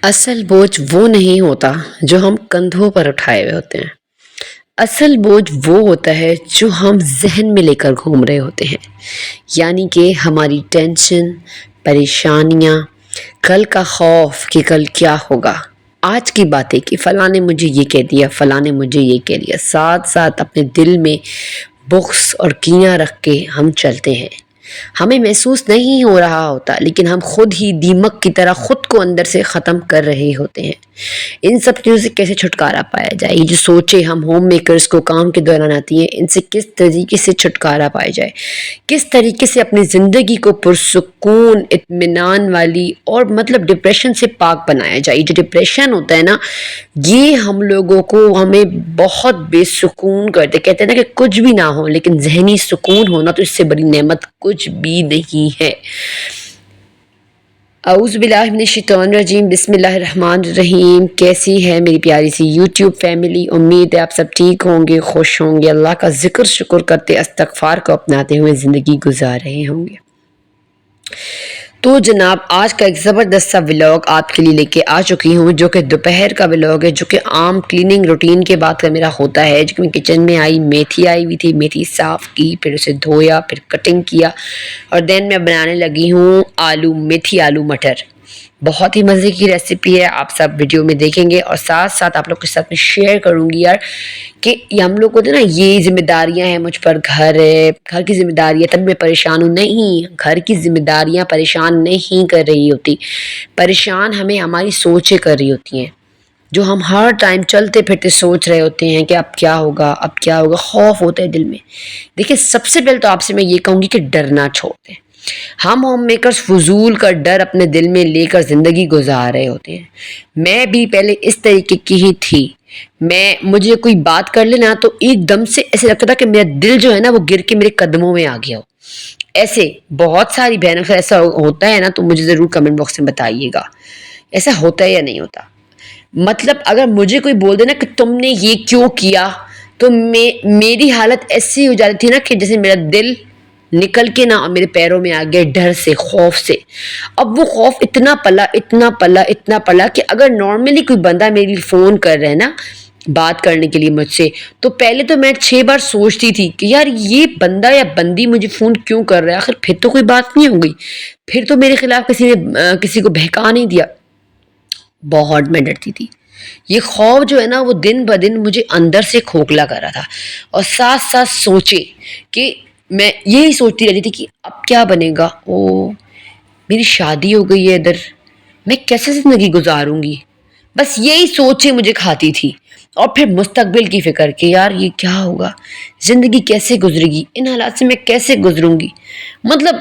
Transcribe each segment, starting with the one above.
اصل بوجھ وہ نہیں ہوتا جو ہم کندھوں پر اٹھائے ہوئے ہوتے ہیں۔ اصل بوجھ وہ ہوتا ہے جو ہم ذہن میں لے کر گھوم رہے ہوتے ہیں، یعنی کہ ہماری ٹینشن، پریشانیاں، کل کا خوف کہ کل کیا ہوگا، آج کی باتیں کہ فلاں نے مجھے یہ کہہ دیا، فلاں نے مجھے یہ کہہ دیا، ساتھ ساتھ اپنے دل میں بغض اور کینہ رکھ کے ہم چلتے ہیں۔ ہمیں محسوس نہیں ہو رہا ہوتا لیکن ہم خود ہی دیمک کی طرح خود کو اندر سے ختم کر رہے ہوتے ہیں۔ ان سب چیزوں سے کیسے چھٹکارا پایا جائے؟ یہ جو سوچیں ہم ہوم میکرز کو کام کے دوران آتی ہیں، ان سے کس طریقے سے چھٹکارا پایا جائے، کس طریقے سے اپنی زندگی کو پرسکون، اطمینان والی اور مطلب ڈپریشن سے پاک بنایا جائے۔ جو ڈپریشن ہوتا ہے نا، یہ ہم لوگوں کو ہمیں بہت بے سکون کرتے، کہتے ہیں نا کہ کچھ بھی نہ ہو لیکن ذہنی سکون ہونا تو اس سے بڑی نعمت کچھ بھی نہیں ہے۔ اعوذ باللہ من الشیطان الرجیم، بسم اللہ الرحمن الرحیم۔ کیسی ہے میری پیاری سی یوٹیوب فیملی؟ امید ہے آپ سب ٹھیک ہوں گے، خوش ہوں گے، اللہ کا ذکر شکر کرتے، استغفار کو اپناتے ہوئے زندگی گزار رہے ہوں گے۔ تو جناب، آج کا ایک زبردست سا ولاگ آپ کے لیے لے کے آ چکی ہوں، جو کہ دوپہر کا ولاگ ہے، جو کہ عام کلیننگ روٹین کے بعد کا میرا ہوتا ہے۔ جو کہ میں کچن میں آئی، میتھی آئی ہوئی تھی، میتھی صاف کی، پھر اسے دھویا، پھر کٹنگ کیا، اور دین میں بنانے لگی ہوں میتھی آلو مٹر۔ بہت ہی مزے کی ریسیپی ہے، آپ سب ویڈیو میں دیکھیں گے، اور ساتھ ساتھ آپ لوگ کے ساتھ میں شیئر کروں گی یار کہ یہ ہم لوگ کو نا یہ ذمہ داریاں ہیں مجھ پر، گھر ہے، گھر کی ذمہ داریاں، تب میں پریشان ہوں نہیں، گھر کی ذمہ داریاں پریشان نہیں کر رہی ہوتی، پریشان ہمیں ہماری سوچیں کر رہی ہوتی ہیں، جو ہم ہر ٹائم چلتے پھرتے سوچ رہے ہوتے ہیں کہ اب کیا ہوگا، اب کیا ہوگا، خوف ہوتا ہے دل میں۔ دیکھیں، سب سے پہلے تو آپ سے میں یہ کہوں گی کہ ڈرنا چھوڑ دیں۔ ہم ہوم میکرز فضول کا ڈر اپنے دل میں لے کر زندگی گزار رہے ہوتے ہیں۔ میں بھی پہلے اس طریقے کی ہی تھی۔ مجھے کوئی بات کر لینا تو ایک دم سے ایسے لگتا تھا کہ میرا دل جو ہے نا وہ گر کے میرے قدموں میں آ گیا ہو۔ ایسے بہت ساری بہنوں سے ایسا ہوتا ہے نا، تو مجھے ضرور کمنٹ باکس میں بتائیے گا ایسا ہوتا ہے یا نہیں ہوتا۔ مطلب اگر مجھے کوئی بول دے نا کہ تم نے یہ کیوں کیا، تو میری حالت ایسی ہو جاتی تھی نا کہ جیسے میرا دل نکل کے نا میرے پیروں میں آ گیا، ڈر سے، خوف سے۔ اب وہ خوف اتنا پلا کہ اگر نارملی کوئی بندہ میری فون کر رہا ہے نا بات کرنے کے لیے مجھ سے، تو پہلے تو میں 6 بار سوچتی تھی کہ یار یہ بندہ یا بندی مجھے فون کیوں کر رہا ہے، آخر پھر تو کوئی بات نہیں ہو گئی، پھر تو میرے خلاف کسی کو بہکا نہیں دیا۔ بہت میں ڈرتی تھی۔ یہ خوف جو ہے نا وہ دن بدن مجھے اندر سے کھوکھلا کر رہا تھا، اور ساتھ ساتھ سوچے کہ میں یہی سوچتی رہتی تھی کہ اب کیا بنے گا، میری شادی ہو گئی ہے ادھر، میں کیسے زندگی گزاروں گی، بس یہی سوچیں مجھے کھاتی تھی۔ اور پھر مستقبل کی فکر کہ یار یہ کیا ہوگا، زندگی کیسے گزرے گی، ان حالات سے میں کیسے گزروں گی۔ مطلب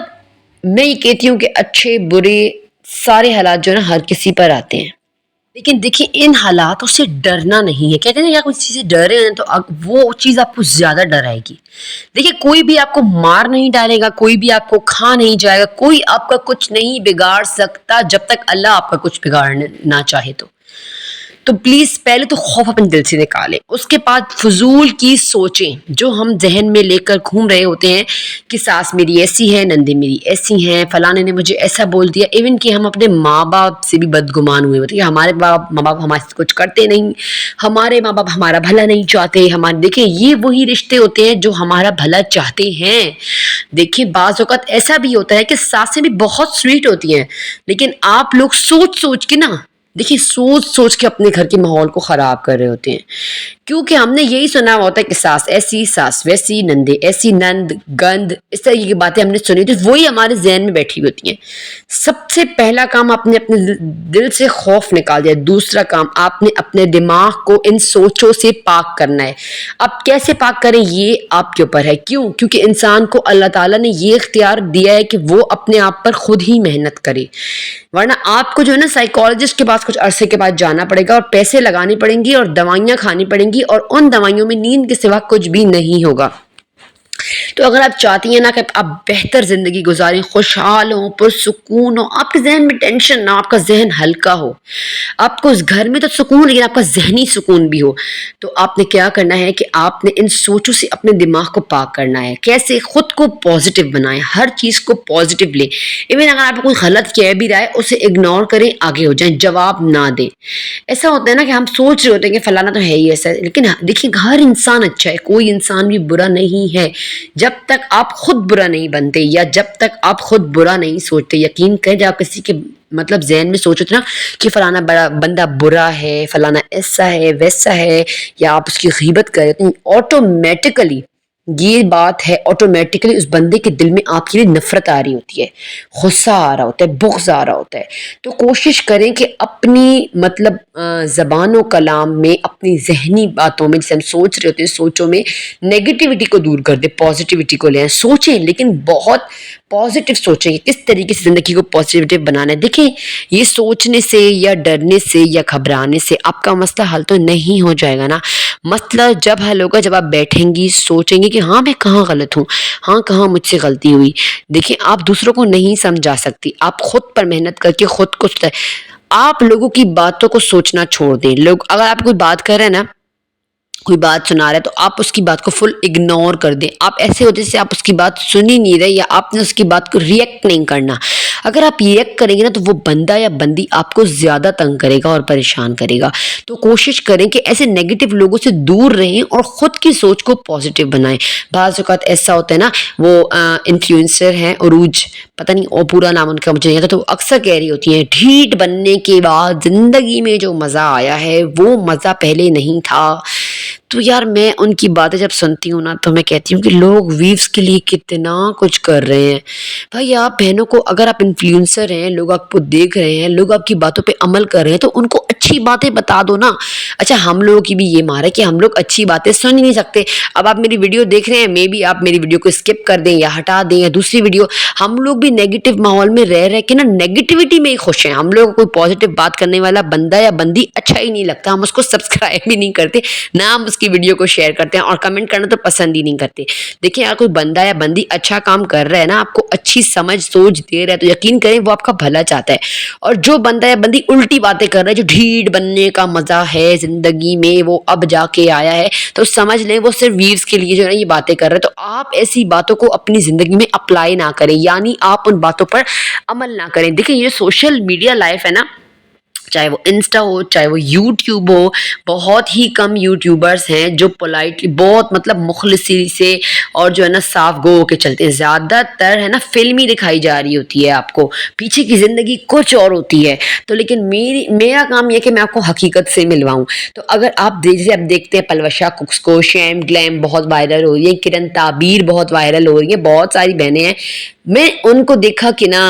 میں یہ کہتی ہوں کہ اچھے برے سارے حالات جو ہے نا ہر کسی پر آتے ہیں، لیکن دیکھیں ان حالاتوں سے ڈرنا نہیں ہے۔ کہتے ہیں نا یار کوئی چیز سے ڈرے ہیں تو وہ چیز آپ کو زیادہ ڈرائے گی۔ دیکھیں کوئی بھی آپ کو مار نہیں ڈالے گا، کوئی بھی آپ کو کھا نہیں جائے گا، کوئی آپ کا کچھ نہیں بگاڑ سکتا جب تک اللہ آپ کا کچھ بگاڑنا نہ چاہے تو پلیز پہلے تو خوف اپنے دل سے نکالیں، اس کے بعد فضول کی سوچیں جو ہم ذہن میں لے کر گھوم رہے ہوتے ہیں کہ ساس میری ایسی ہے، نندے میری ایسی ہیں، فلانے نے مجھے ایسا بول دیا۔ ایون کہ ہم اپنے ماں باپ سے بھی بدگمان ہوئے ہوتے ہیں، ہمارے ماں باپ ہمارے سے کچھ کرتے نہیں، ہمارے ماں باپ ہمارا بھلا نہیں چاہتے، دیکھیں یہ وہی رشتے ہوتے ہیں جو ہمارا بھلا چاہتے ہیں۔ دیکھیں بعض اوقات ایسا بھی ہوتا ہے کہ ساسیں بھی بہت سویٹ ہوتی ہیں، لیکن آپ لوگ سوچ کے نا، دیکھیں سوچ کے اپنے گھر کے ماحول کو خراب کر رہے ہوتے ہیں، کیونکہ ہم نے یہی سنا ہوتا ہے کہ ساس ایسی، ساس ویسی، نندے ایسی، نند گند، اس طرح کی باتیں ہم نے سنی تھی، وہی ہمارے ذہن میں بیٹھی ہوتی ہیں۔ سب سے پہلا کام آپ نے اپنے دل سے خوف نکال دیا، دوسرا کام آپ نے اپنے دماغ کو ان سوچوں سے پاک کرنا ہے۔ اب کیسے پاک کریں یہ آپ کے اوپر ہے، کیونکہ انسان کو اللہ تعالیٰ نے یہ اختیار دیا ہے کہ وہ اپنے آپ پر خود ہی محنت کرے، ورنہ آپ کو جو ہے نا سائیکالوجسٹ کے پاس کچھ عرصے کے بعد جانا پڑے گا، اور پیسے لگانے پڑیں گی، اور دوائیاں کھانی پڑیں گی، اور ان دوائیوں میں نیند کے سوا کچھ بھی نہیں ہوگا۔ تو اگر آپ چاہتی ہیں نا کہ آپ بہتر زندگی گزاریں، خوشحال ہوں، پرسکون ہو، آپ کے ذہن میں ٹینشن نہ، آپ کا ذہن ہلکا ہو، آپ کو اس گھر میں تو سکون لیکن آپ کا ذہنی سکون بھی ہو، تو آپ نے کیا کرنا ہے کہ آپ نے ان سوچوں سے اپنے دماغ کو پاک کرنا ہے. کیسے؟ خود کو پازیٹیو بنائیں، ہر چیز کو پازیٹیو لیں. ایون اگر آپ کو کوئی غلط کہہ بھی رہا ہے اسے اگنور کریں، آگے ہو جائیں، جواب نہ دیں. ایسا ہوتا ہے نا کہ ہم سوچ رہے ہوتے ہیں کہ فلانا تو ہے ہی ایسا، لیکن دیکھیں ہر انسان اچھا ہے، کوئی انسان بھی برا نہیں ہے. جب تک آپ خود برا نہیں بنتے یا جب تک آپ خود برا نہیں سوچتے، یقین کریں جب آپ کسی کے مطلب ذہن میں سوچو نا کہ فلانا بڑا بندہ برا ہے، فلانا ایسا ہے ویسا ہے، یا آپ اس کی غیبت کریں تو آٹومیٹیکلی یہ بات ہے، آٹومیٹکلی اس بندے کے دل میں آپ کے لیے نفرت آ رہی ہوتی ہے، غصہ آ رہا ہوتا ہے، بغض آ رہا ہوتا ہے. تو کوشش کریں کہ اپنی مطلب زبان و کلام میں، اپنی ذہنی باتوں میں، جسے ہم سوچ رہے ہوتے ہیں سوچوں میں نیگیٹیوٹی کو دور کر دیں، پازیٹیوٹی کو لیں. سوچیں لیکن بہت پازیٹیو سوچیں کہ کس طریقے سے زندگی کو پازیٹیو بنانا ہے. دیکھیں یہ سوچنے سے یا ڈرنے سے یا گھبرانے سے آپ کا مسئلہ حل تو نہیں ہو جائے گا نا. مسئلہ جب حل ہوگا جب آپ بیٹھیں گی، سوچیں گی کہ ہاں میں کہاں غلط ہوں، ہاں کہاں مجھ سے غلطی ہوئی. دیکھیں آپ دوسروں کو نہیں سمجھا سکتی، آپ خود پر محنت کر کے خود کو آپ لوگوں کی باتوں کو سوچنا چھوڑ دیں. لوگ اگر آپ کوئی بات کر رہے ہیں نا، کوئی بات سنا رہا ہے تو آپ اس کی بات کو فل اگنور کر دیں. آپ ایسے ہو جیسے آپ اس کی بات سن ہی نہیں رہے، یا آپ نے اس کی بات کو ریئیکٹ نہیں کرنا. اگر آپ ریئیکٹ کریں گے نا تو وہ بندہ یا بندی آپ کو زیادہ تنگ کرے گا اور پریشان کرے گا. تو کوشش کریں کہ ایسے نیگیٹو لوگوں سے دور رہیں اور خود کی سوچ کو پازیٹیو بنائیں. بعض اوقات ایسا ہوتا ہے نا، وہ انفلوئنسر ہیں عروج، پتہ نہیں وہ پورا نام ان کا مجھے نہیں آتا، تو وہ اکثر کہہ رہی ہوتی ہیں ڈھیٹ بننے کے بعد زندگی میں جو مزہ آیا ہے وہ مزہ پہلے نہیں تھا. تو یار میں ان کی باتیں جب سنتی ہوں نا تو میں کہتی ہوں کہ لوگ ویوز کے لیے کتنا کچھ کر رہے ہیں. بھائی آپ بہنوں کو، اگر آپ انفلوئنسر ہیں، لوگ آپ کو دیکھ رہے ہیں، لوگ آپ کی باتوں پہ عمل کر رہے ہیں تو ان کو اچھی باتیں بتا دو نا. اچھا ہم لوگوں کی بھی یہ مار ہے کہ ہم لوگ اچھی باتیں سن ہی نہیں سکتے. اب آپ میری ویڈیو دیکھ رہے ہیں، مے بی آپ میری ویڈیو کو اسکپ کر دیں یا ہٹا دیں یا دوسری ویڈیو. ہم لوگ بھی نیگیٹو ماحول میں رہ کے نا نیگیٹیوٹی میں ہی خوش ہیں. ہم لوگ کو کوئی پازیٹیو بات کرنے والا بندہ یا بندی اچھا ہی نہیں لگتا، ہم اس کو سبسکرائب بھی نہیں کرتے، نہ ہم اس کی ویڈیو کو شیئر کرتے ہیں، اور کمنٹ کرنا تو پسند ہی نہیں کرتے. دیکھیں اگر کوئی بندہ یا بندی اچھا کام کر رہا ہے نا، آپ کو اچھی سمجھ سوچ دے رہا ہے، تو یقین کریں وہ آپ کا بھلا چاہتا ہے. اور جو بندہ یا بندی الٹی باتیں کر رہا ہے، جو ڈھیٹ بننے کا مزہ ہے زندگی میں وہ اب جا کے آیا ہے، تو سمجھ لیں وہ صرف ویوز کے لیے جو ہے نا یہ باتیں کر رہے ہیں. تو آپ ایسی باتوں کو اپنی زندگی میں اپلائی نہ کریں، یعنی آپ ان باتوں پر عمل نہ کریں. دیکھیں یہ سوشل میڈیا لائف ہے نا، چاہے وہ انسٹا ہو چاہے وہ یوٹیوب ہو، بہت ہی کم یوٹیوبرز ہیں جو پولائٹلی بہت مطلب مخلصی سے اور جو ہے نا صاف گو ہو کے چلتے ہیں. زیادہ تر ہے نا فلمی دکھائی جا رہی ہوتی ہے آپ کو، پیچھے کی زندگی کچھ اور ہوتی ہے. تو لیکن میرا کام یہ ہے کہ میں آپ کو حقیقت سے ملواؤں. تو اگر آپ جیسے اب دیکھتے ہیں پلوشا ککس کو، شیم گلیم بہت وائرل ہو رہی ہے، کرن تعبیر بہت وائرل ہو رہی ہے، بہت ساری بہنیں ہیں. میں ان کو دیکھا کہ نا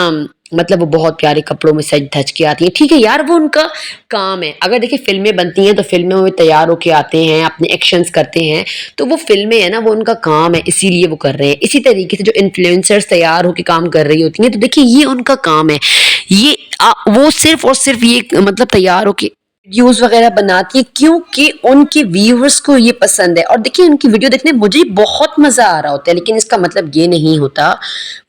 مطلب وہ بہت پیارے کپڑوں میں سج دھج کے آتی ہیں. ٹھیک ہے یار وہ ان کا کام ہے. اگر دیکھیں فلمیں بنتی ہیں تو فلموں میں تیار ہو کے آتے ہیں، اپنے ایکشنز کرتے ہیں، تو وہ فلمیں ہیں نا وہ ان کا کام ہے، اسی لیے وہ کر رہے ہیں. اسی طریقے سے جو انفلوئنسرز تیار ہو کے کام کر رہی ہوتی ہیں تو دیکھیں یہ ان کا کام ہے. یہ وہ صرف اور صرف یہ مطلب تیار ہو کے ویڈیوز وغیرہ بناتی ہیں کیونکہ ان کے ویورز کو یہ پسند ہے. اور دیکھیں ان کی ویڈیو دیکھنے مجھے بہت مزہ آ رہا ہوتا ہے، لیکن اس کا مطلب یہ نہیں ہوتا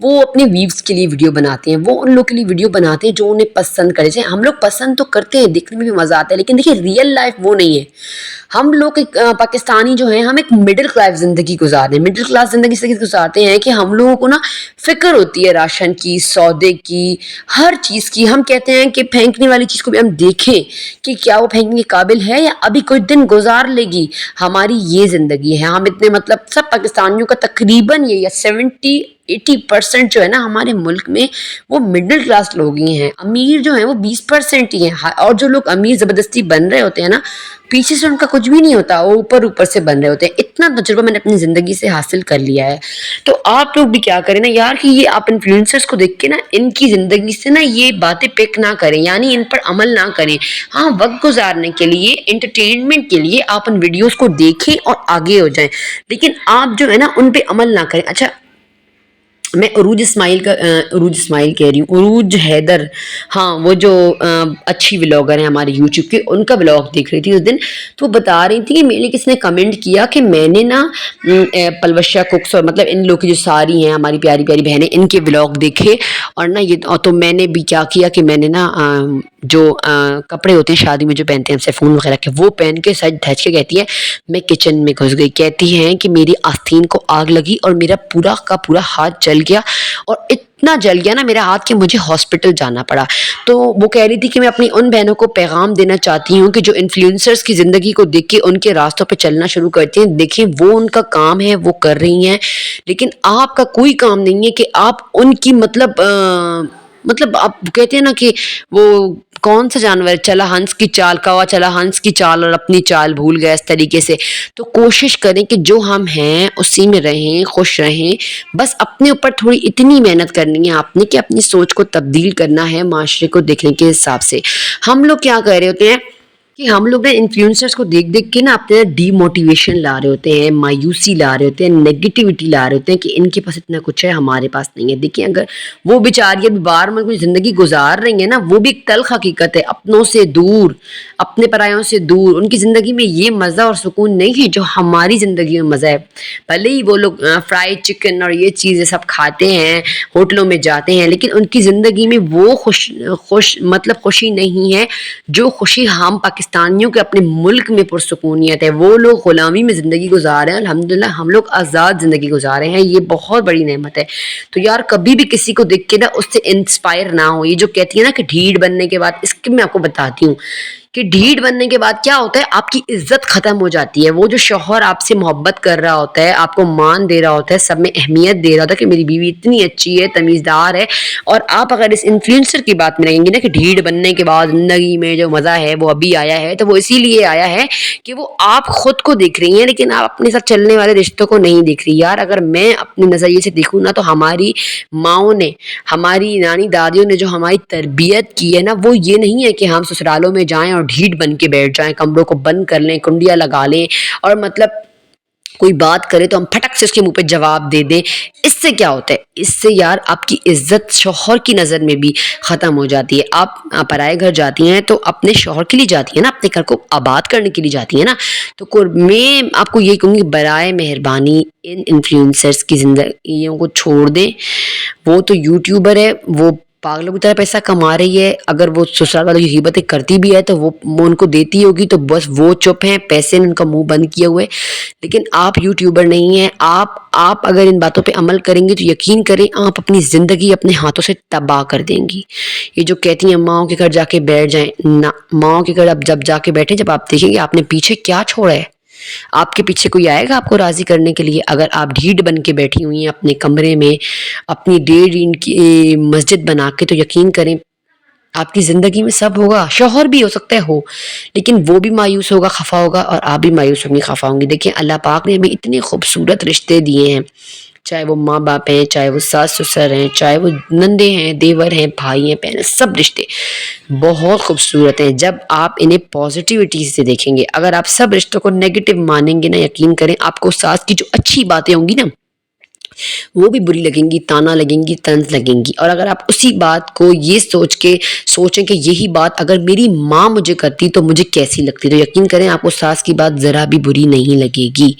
وہ اپنے ویوز کے لیے ویڈیو بناتے ہیں. وہ ان لوگ کے لیے ویڈیو بناتے ہیں جو انہیں پسند کرے. جیسے ہم لوگ پسند تو کرتے ہیں، دیکھنے میں بھی مزہ آتا ہے، لیکن دیکھیں ریئل لائف وہ نہیں ہے. ہم لوگ پاکستانی جو ہیں ہم ایک مڈل کلاس زندگی گزارتے ہیں. مڈل کلاس زندگی سے گزارتے ہیں کہ ہم لوگوں کو نا فکر ہوتی ہے راشن کی، سودے کی، ہر چیز کی. ہم کہتے ہیں کہ پھینکنے والی چیز کو بھی ہم دیکھیں کہ کیا وہ پھینکنے کے قابل ہے یا ابھی کچھ دن گزار لے گی. ہماری یہ زندگی ہے. ہم اتنے مطلب سب پاکستانیوں کا تقریباً یہ 70-80% جو ہے نا ہمارے ملک میں وہ مڈل کلاس لوگ ہی ہیں. امیر جو ہیں وہ 20% ہی ہیں. اور جو لوگ امیر زبردستی بن رہے ہوتے ہیں نا، پیچھے سے ان کا کچھ بھی نہیں ہوتا، وہ اوپر سے بن رہے ہوتے ہیں. اتنا تجربہ میں نے اپنی زندگی سے حاصل کر لیا ہے. تو آپ لوگ بھی کیا کریں نا یار کہ یہ آپ انفلوئنسرز کو دیکھ کے نا ان کی زندگی سے نا یہ باتیں پک نہ کریں، یعنی ان پر عمل نہ کریں. ہاں وقت گزارنے کے لیے، انٹرٹینمنٹ کے لیے آپ ان ویڈیوز کو دیکھیں اور آگے ہو جائیں، لیکن آپ جو ہے نا ان پہ عمل نہ کریں. اچھا میں عروج اسماعیل کہہ رہی ہوں، عروج حیدر، ہاں وہ جو اچھی ولاگر ہیں ہمارے یوٹیوب کے، ان کا ولاگ دیکھ رہی تھی اس دن، تو وہ بتا رہی تھی کہ میرے کس نے کمنٹ کیا کہ میں نے نا پلوشہ کوکس اور مطلب ان لوگ کی جو ساری ہیں ہماری پیاری پیاری بہنیں، ان کے ولاگ دیکھے، اور نا یہ تو میں نے بھی کیا کیا کہ میں نے نا جو کپڑے ہوتے ہیں شادی میں جو پہنتے ہیں سیفون وغیرہ کے، وہ پہن کے سج دھج کے کہتی ہے میں کچن میں گھس گئی، کہتی ہیں کہ میری آستین کو آگ لگی اور میرا پورا کا پورا ہاتھ جل گیا، اور اتنا جل گیا نا میرا ہاتھ کہ مجھے ہاسپٹل جانا پڑا۔ تو وہ کہہ رہی تھی کہ میں اپنی ان بہنوں کو پیغام دینا چاہتی ہوں کہ جو انفلوئنسرز کی زندگی کو دیکھ کے ان کے راستوں پہ چلنا شروع کرتے ہیں، دیکھیں وہ ان کا کام ہے، وہ کر رہی ہیں، لیکن آپ کا کوئی کام نہیں ہے کہ آپ ان کی مطلب آپ کہتے ہیں نا کہ وہ کون سا جانور چلا ہنس کی چال، کوا چلا ہنس کی چال اور اپنی چال بھول گیا، اس طریقے سے۔ تو کوشش کریں کہ جو ہم ہیں اسی میں رہیں، خوش رہیں، بس اپنے اوپر تھوڑی اتنی محنت کرنی ہے آپ نے کہ اپنی سوچ کو تبدیل کرنا ہے معاشرے کو دیکھنے کے حساب سے۔ ہم لوگ کیا کر رہے ہوتے ہیں کہ ہم لوگ نا انفلوئنسرز کو دیکھ دیکھ کے نا اپنے ڈی موٹیویشن لا رہے ہوتے ہیں، مایوسی لا رہے ہوتے ہیں، نیگیٹیوٹی لا رہے ہوتے ہیں کہ ان کے پاس اتنا کچھ ہے ہمارے پاس نہیں ہے۔ دیکھیں اگر وہ بیچاری ابھی باہر میں کوئی زندگی گزار رہی ہیں نا، وہ بھی ایک تلخ حقیقت ہے، اپنوں سے دور، اپنے پرایوں سے دور، ان کی زندگی میں یہ مزہ اور سکون نہیں ہے جو ہماری زندگی میں مزہ ہے۔ بھلے ہی وہ لوگ فرائیڈ چکن اور یہ چیزیں سب کھاتے ہیں، ہوٹلوں میں جاتے ہیں، لیکن ان کی زندگی میں وہ خوشی نہیں ہے جو خوشی ہم پاکستانیوں کے اپنے ملک میں پرسکونیت ہے۔ وہ لوگ غلامی میں زندگی گزار رہے ہیں، الحمدللہ ہم لوگ آزاد زندگی گزار رہے ہیں، یہ بہت بڑی نعمت ہے۔ تو یار کبھی بھی کسی کو دیکھ کے نا اس سے انسپائر نہ ہو۔ یہ جو کہتی ہے نا کہ ڈھیٹ بننے کے بعد، اس کے میں آپ کو بتاتی ہوں کہ ڈھیٹ بننے کے بعد کیا ہوتا ہے، آپ کی عزت ختم ہو جاتی ہے۔ وہ جو شوہر آپ سے محبت کر رہا ہوتا ہے، آپ کو مان دے رہا ہوتا ہے، سب میں اہمیت دے رہا ہوتا ہے کہ میری بیوی اتنی اچھی ہے، تمیزدار ہے، اور آپ اگر اس انفلوئنسر کی بات میں رہیں گے نا کہ ڈھیٹ بننے کے بعد زندگی میں جو مزہ ہے وہ ابھی آیا ہے، تو وہ اسی لیے آیا ہے کہ وہ آپ خود کو دیکھ رہی ہیں لیکن آپ اپنے ساتھ چلنے والے رشتوں کو نہیں دیکھ رہی۔ یار اگر میں اپنے نظریے سے دیکھوں نا تو ہماری ماؤں نے، ہماری نانی دادیوں نے جو ہماری تربیت کی ہے نا، وہ یہ نہیں ہے کہ ہم سسرالوں میں جائیں اور ڈھیٹ بن کے بیٹھ جائیں، کمروں کو بند کر لیں، کنڈیاں لگا لیں، اور مطلب کوئی بات کرے تو ہم پھٹک سے اس کے منہ پہ جواب دے دیں۔ اس سے کیا ہوتا ہے، اس سے یار آپ کی عزت شوہر کی نظر میں بھی ختم ہو جاتی ہے۔ آپ پرائے گھر جاتی ہیں تو اپنے شوہر کے لیے جاتی ہیں نا، اپنے گھر کو آباد کرنے کے لیے جاتی ہیں نا۔ تو میں آپ کو یہ کہوں گی برائے مہربانی ان انفلوئنسرز کی زندگیوں کو چھوڑ دیں۔ وہ تو یوٹیوبر ہے، وہ پاگلوں کی طرح پیسہ کما رہی ہے، اگر وہ سسرال والوں کی غیبتیں کرتی بھی ہے تو وہ ان کو دیتی ہوگی، تو بس وہ چپ ہیں، پیسے نے ان کا منہ بند کیے ہوئے۔ لیکن آپ یوٹیوبر نہیں ہیں، آپ اگر ان باتوں پہ عمل کریں گے تو یقین کریں آپ اپنی زندگی اپنے ہاتھوں سے تباہ کر دیں گی۔ یہ جو کہتی ہیں ماؤں کے گھر جا کے بیٹھ جائیں، نہ، ماؤں کے گھر اب جب جا کے بیٹھیں جب آپ دیکھیں گے آپ نے پیچھے کیا چھوڑا ہے، آپ کے پیچھے کوئی آئے گا آپ کو راضی کرنے کے لیے؟ اگر آپ ڈھیٹ بن کے بیٹھی ہوئی ہیں اپنے کمرے میں، اپنی 1.5 کی مسجد بنا کے، تو یقین کریں آپ کی زندگی میں سب ہوگا، شوہر بھی ہو سکتا ہے ہو، لیکن وہ بھی مایوس ہوگا، خفا ہوگا، اور آپ بھی مایوس ہوں گی، خفا ہوں گی۔ دیکھیں اللہ پاک نے ہمیں اتنے خوبصورت رشتے دیے ہیں، چاہے وہ ماں باپ ہیں، چاہے وہ ساس سسر ہیں، چاہے وہ نندے ہیں، دیور ہیں، بھائی ہیں، بہن ہیں، سب رشتے بہت خوبصورت ہیں جب آپ انہیں پازیٹیوٹی سے دیکھیں گے۔ اگر آپ سب رشتوں کو نیگیٹو مانیں گے نا، یقین کریں آپ کو ساس کی جو اچھی باتیں ہوں گی نا وہ بھی بری لگیں گی، تانا لگیں گی، طنز لگیں گی۔ اور اگر آپ اسی بات کو یہ سوچیں کہ یہی بات اگر میری ماں مجھے کرتی تو مجھے کیسی لگتی، تو یقین کریں آپ کو ساس کی بات ذرا بھی بری نہیں لگے گی۔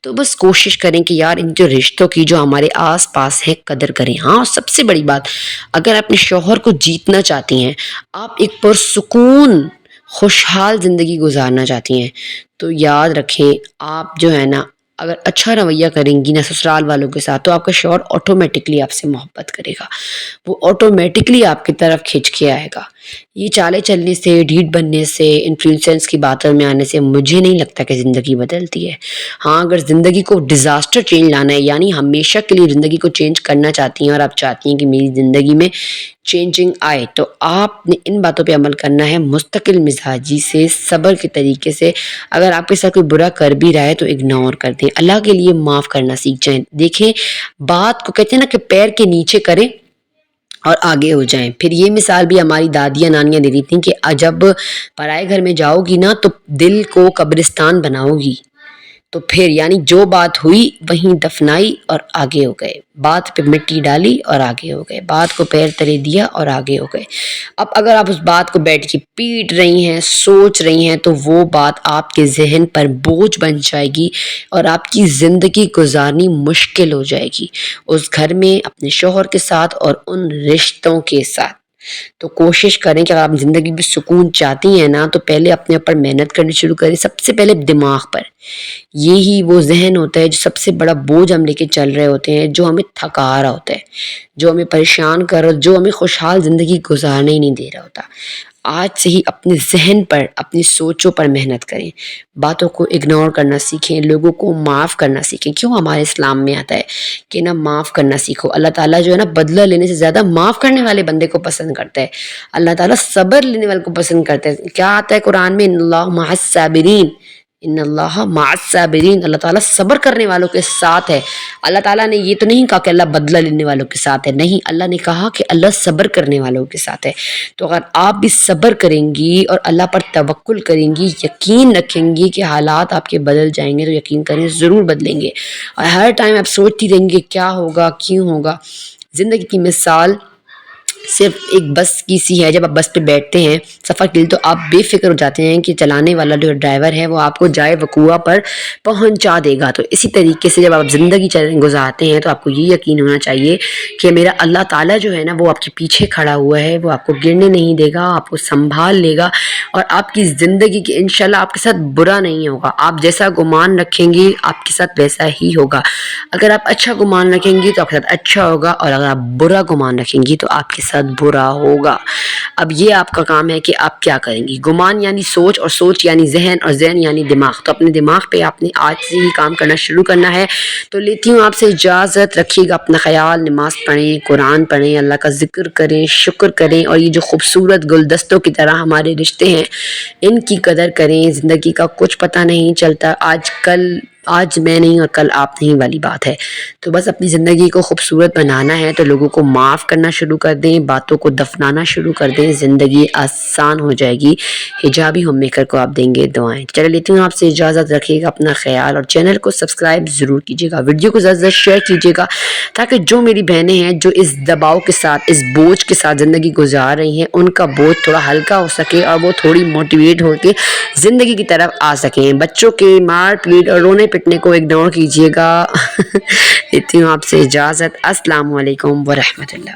تو بس کوشش کریں کہ یار ان جو رشتوں کی جو ہمارے آس پاس ہے قدر کریں۔ ہاں، اور سب سے بڑی بات، اگر اپنے شوہر کو جیتنا چاہتی ہیں، آپ ایک پرسکون خوشحال زندگی گزارنا چاہتی ہیں، تو یاد رکھیں آپ جو ہے نا اگر اچھا رویہ کریں گی نا سسرال والوں کے ساتھ، تو آپ کا شوہر آٹومیٹکلی آپ سے محبت کرے گا، وہ آٹومیٹکلی آپ کی طرف کھینچ کے آئے گا۔ یہ چالیں چلنے سے، ڈھیٹ بننے سے، انفلوئنسرز کی باتوں میں آنے سے مجھے نہیں لگتا کہ زندگی بدلتی ہے۔ ہاں، اگر زندگی کو ڈیزاسٹر چینج لانا ہے، یعنی ہمیشہ کے لیے زندگی کو چینج کرنا چاہتی ہیں اور آپ چاہتی ہیں کہ میری زندگی میں چینجنگ آئے، تو آپ نے ان باتوں پہ عمل کرنا ہے مستقل مزاجی سے، صبر کے طریقے سے۔ اگر آپ کے ساتھ کوئی برا کر بھی رہا ہے تو اگنور کر دیں، اللہ کے لیے معاف کرنا سیکھ جائیں۔ دیکھیں بات کو کہتے ہیں نا کہ پیر کے نیچے کریں اور آگے ہو جائیں۔ پھر یہ مثال بھی ہماری دادیاں نانیاں دے دی تھیں کہ جب پرائے گھر میں جاؤ گی نا تو دل کو قبرستان بناؤ گی، تو پھر یعنی جو بات ہوئی وہیں دفنائی اور آگے ہو گئے، بات پہ مٹی ڈالی اور آگے ہو گئے، بات کو پیر تلے دیا اور آگے ہو گئے۔ اب اگر آپ اس بات کو بیٹھ کے پیٹ رہی ہیں، سوچ رہی ہیں، تو وہ بات آپ کے ذہن پر بوجھ بن جائے گی اور آپ کی زندگی گزارنی مشکل ہو جائے گی، اس گھر میں، اپنے شوہر کے ساتھ اور ان رشتوں کے ساتھ۔ تو کوشش کریں کہ اگر آپ زندگی میں سکون چاہتی ہیں نا تو پہلے اپنے اوپر محنت کرنی شروع کریں، سب سے پہلے دماغ پر۔ یہی وہ ذہن ہوتا ہے جو سب سے بڑا بوجھ ہم لے کے چل رہے ہوتے ہیں، جو ہمیں تھکا رہا ہوتا ہے، جو ہمیں پریشان کر رہا، جو ہمیں خوشحال زندگی گزارنے ہی نہیں دے رہا ہوتا۔ آج سے ہی اپنے ذہن پر، اپنی سوچوں پر محنت کریں، باتوں کو اگنور کرنا سیکھیں، لوگوں کو معاف کرنا سیکھیں۔ کیوں ہمارے اسلام میں آتا ہے کہ نا معاف کرنا سیکھو۔ اللہ تعالیٰ جو ہے نا بدلہ لینے سے زیادہ معاف کرنے والے بندے کو پسند کرتا ہے۔ اللہ تعالیٰ صبر لینے والے کو پسند کرتا ہے۔ کیا آتا ہے قرآن میں؟ ان اللہ مع الصابرین، ان اللہ مع الصابرین، اللہ تعالیٰ صبر کرنے والوں کے ساتھ ہے۔ اللہ تعالیٰ نے یہ تو نہیں کہا کہ اللہ بدلہ لینے والوں کے ساتھ ہے، نہیں، اللہ نے کہا کہ اللہ صبر کرنے والوں کے ساتھ ہے۔ تو اگر آپ بھی صبر کریں گی اور اللہ پر توکل کریں گی، یقین رکھیں گی کہ حالات آپ کے بدل جائیں گے، تو یقین کریں ضرور بدلیں گے۔ اور ہر ٹائم آپ سوچتی رہیں گی کیا ہوگا، کیوں ہوگا۔ زندگی کی مثال صرف ایک بس کی سی ہے، جب آپ بس پہ بیٹھتے ہیں سفر کے لیے تو آپ بے فکر ہو جاتے ہیں کہ چلانے والا جو ڈرائیور ہے وہ آپ کو جائے وقوع پر پہنچا دے گا۔ تو اسی طریقے سے جب آپ زندگی گزارتے ہیں تو آپ کو یہ یقین ہونا چاہیے کہ میرا اللہ تعالیٰ جو ہے نا وہ آپ کے پیچھے کھڑا ہوا ہے، وہ آپ کو گرنے نہیں دے گا، آپ کو سنبھال لے گا، اور آپ کی زندگی کی انشاءاللہ آپ کے ساتھ برا نہیں ہوگا۔ آپ جیسا گمان رکھیں گی آپ کے ساتھ ویسا ہی ہوگا۔ اگر آپ اچھا گمان رکھیں گی تو آپ کے ساتھ اچھا ہوگا، اور اگر آپ برا گمان رکھیں گی تو آپ کے ساتھ برا ہوگا۔ اب یہ آپ کا کام ہے کہ آپ کیا کریں گی۔ گمان یعنی سوچ، اور سوچ یعنی ذہن، اور ذہن یعنی دماغ۔ تو اپنے دماغ پہ آپ نے آج سے ہی کام کرنا شروع کرنا ہے۔ تو لیتی ہوں آپ سے اجازت، رکھیے گا اپنا خیال، نماز پڑھیں، قرآن پڑھیں، اللہ کا ذکر کریں، شکر کریں، اور یہ جو خوبصورت گلدستوں کی طرح ہمارے رشتے ہیں ان کی قدر کریں۔ زندگی کا کچھ پتہ نہیں چلتا، آج میں نہیں اور کل آپ نہیں والی بات ہے۔ تو بس اپنی زندگی کو خوبصورت بنانا ہے تو لوگوں کو معاف کرنا شروع کر دیں، باتوں کو دفنانا شروع کر دیں، زندگی آسان ہو جائے گی۔ حجابی ہوم میکر کو آپ دیں گے دعائیں۔ چلے لیتی ہوں آپ سے اجازت، رکھیے گا اپنا خیال، اور چینل کو سبسکرائب ضرور کیجیے گا، ویڈیو کو زیادہ شیئر کیجیے گا، تاکہ جو میری بہنیں ہیں جو اس دباؤ کے ساتھ، اس بوجھ کے ساتھ زندگی گزار رہی ہیں، ان کا بوجھ تھوڑا ہلکا ہو سکے اور وہ تھوڑی موٹیویٹ ہو کے زندگی کی طرف آ سکیں۔ بچوں کے مار پیٹ اور رونے پٹنے کو اگنور کیجیے گا۔ لیتی ہوں آپ سے اجازت۔ السلام علیکم ورحمۃ اللہ۔